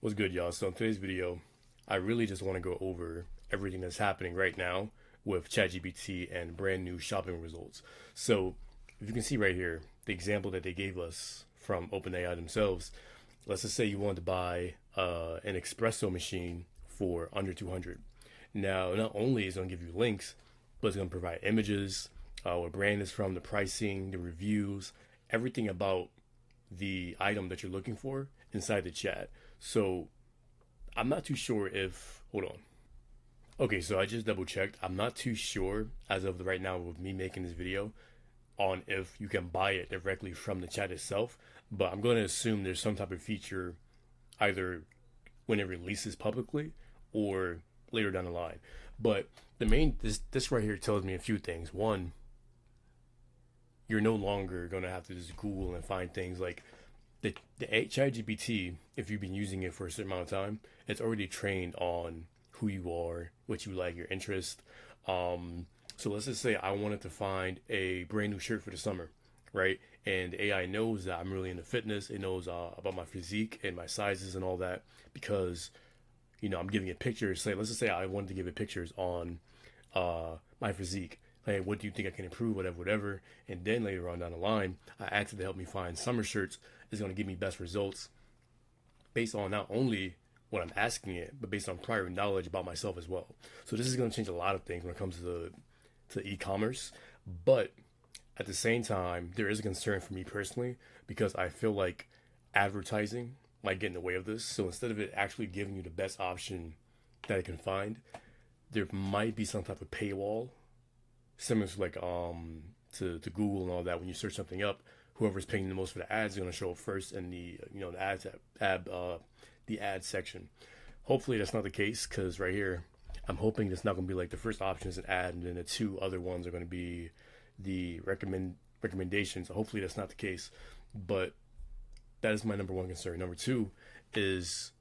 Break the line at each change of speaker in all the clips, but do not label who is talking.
What's good, y'all? So in today's video, I really just want to go over everything that's happening right now with ChatGPT and brand new shopping results. So if you can see right here, the example that they gave us from OpenAI themselves, let's just say you want to buy an espresso machine for under 200. Now, not only is it going to give you links, but it's going to provide images, what brand is from, the pricing, the reviews, everything about the item that you're looking for inside the chat. So I'm not too sure if, hold on. Okay, so I just double checked. I'm not too sure as of right now with me making this video on if you can buy it directly from the chat itself, but I'm going to assume there's some type of feature either when it releases publicly or later down the line. But this right here tells me a few things. One, you're no longer going to have to just Google and find things like the ChatGPT. If you've been using it for a certain amount of time, it's already trained on who you are, what you like, your interest. So let's just say I wanted to find a brand new shirt for the summer, right? And AI knows that I'm really into fitness. It knows about my physique and my sizes and all that because I'm giving it pictures. Say, let's just say I wanted to give it pictures on my physique. Hey, what do you think I can improve, whatever, whatever. And then later on down the line, I asked it to help me find summer shirts. Is going to give me best results based on not only what I'm asking it, but based on prior knowledge about myself as well. So this is going to change a lot of things when it comes to e-commerce. But at the same time, there is a concern for me personally because I feel like advertising might get in the way of this. So instead of it actually giving you the best option that it can find, there might be some type of paywall similar to like to Google and all that. When you search something up, whoever's paying the most for the ads is going to show up first in the ads the ad section. Hopefully that's not the case because right here I'm hoping it's not going to be like the first option is an ad and then the two other ones are going to be the recommendations. So hopefully that's not the case, but that is my number one concern. Number two is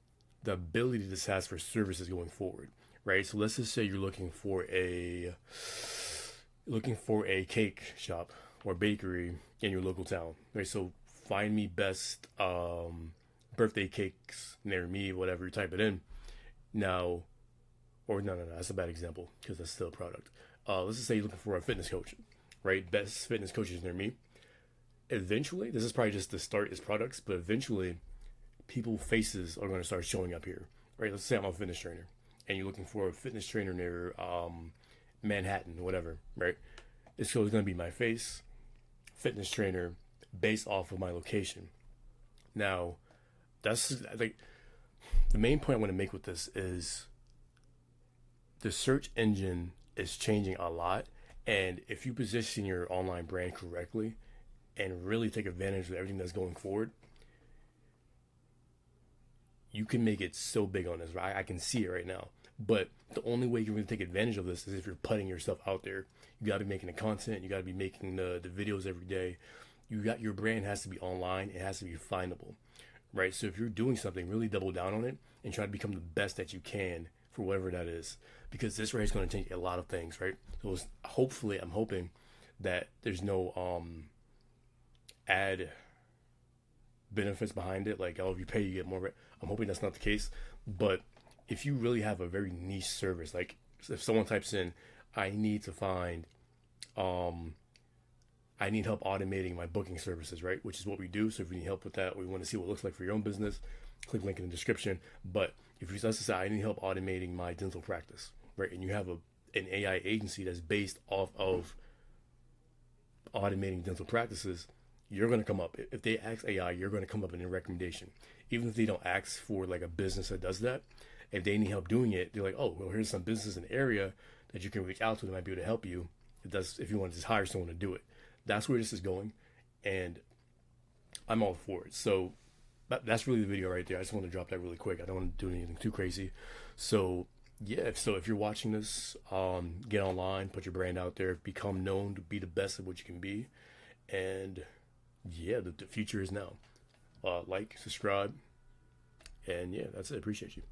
the ability this has for services going forward, right? So let's just say you're looking for a cake shop or bakery in your local town, right? So find me best birthday cakes near me, whatever, you type it in. Now, or no, that's a bad example because that's still a product. Let's just say you're looking for a fitness coach, right? Best fitness coaches near me. Eventually, this is probably just the start as products, but eventually, people's faces are going to start showing up here, right? Let's say I'm a fitness trainer and you're looking for a fitness trainer near Manhattan, whatever, right? So it's going to be my face, fitness trainer, based off of my location. Now, that's like the main point I want to make with this is the search engine is changing a lot, and if you position your online brand correctly and really take advantage of everything that's going forward, you can make it so big on this. Right? I can see it right now. But the only way you can really take advantage of this is if you're putting yourself out there. You got to be making the content. You got to be making the videos every day. Your brand has to be online. It has to be findable, right? So if you're doing something, really double down on it and try to become the best that you can for whatever that is, because this right is going to change a lot of things, right? So I'm hoping that there's no ad benefits behind it, like if you pay, you get more. I'm hoping that's not the case, but if you really have a very niche service, like if someone types in, I need to find, I need help automating my booking services, right? Which is what we do. So if you need help with that, we want to see what it looks like for your own business, click link in the description. But if you just say, I need help automating my dental practice, right? And you have an AI agency that's based off of automating dental practices, you're going to come up. If they ask AI, you're going to come up in a recommendation. Even if they don't ask for like a business that does that, if they need help doing it, they're like, oh, well, here's some business in the area that you can reach out to that might be able to help you. If you want to just hire someone to do it. That's where this is going, and I'm all for it. So that's really the video right there. I just want to drop that really quick. I don't want to do anything too crazy. So yeah, so if you're watching this, get online, put your brand out there, become known to be the best of what you can be, and yeah, the future is now. Like, subscribe, and yeah, that's it. Appreciate you.